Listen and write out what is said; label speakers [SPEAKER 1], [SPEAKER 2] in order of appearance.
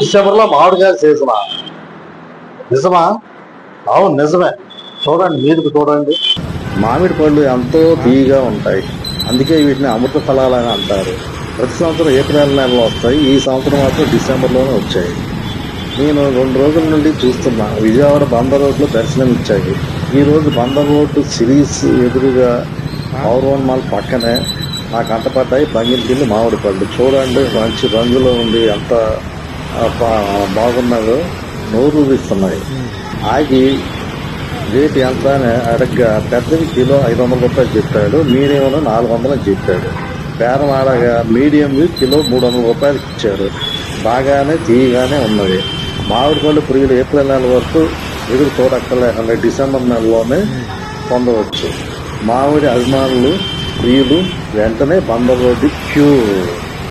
[SPEAKER 1] డిసెంబర్లో మామిడికాయలు సీజనా? నిజమా? అవును నిజమే. చూడండి, మీదికి చూడండి.
[SPEAKER 2] మామిడి పళ్ళు ఎంతో తీయగా ఉంటాయి, అందుకే వీటిని అమృత ఫలాలని అంటారు. ప్రతి సంవత్సరం ఏప్రిల్ నెలలో వస్తాయి, ఈ సంవత్సరం మాత్రం డిసెంబర్లోనే వచ్చాయి. నేను 2 రోజుల నుండి చూస్తున్నా. విజయవాడ బందర్ రోడ్లో దర్శనం ఇచ్చాయి. ఈరోజు బందర్ రోడ్డు సిరీస్ ఎదురుగా పౌర్వన్ మాల్ పక్కనే నా కంటపడ్డాయి బంగినగిల్లి మామిడి పళ్ళు. చూడండి, మంచి రంగులో ఉంది, ఎంత బాగున్నదో, నోరు ఊరిస్తున్నాయి. ఆగి రేటు ఎంత అని అడగ్గా పెద్దవి కిలో 500 రూపాయలు చెప్పాడు, మీడియం 400 అని చెప్పాడు. బేరం ఆడగా మీడియంవి కిలో 300 రూపాయలకి ఇచ్చారు. బాగానే తీయగానే ఉన్నది. మామిడి పళ్ళు ప్రియులు ఏప్రిల్ నెల వరకు ఎదురు చూడక్కర్లేకుండా డిసెంబర్ నెలలోనే పొందవచ్చు. మామిడి అభిమానులు ప్రియులు వెంటనే బందర్ రోడ్డు క్యూ.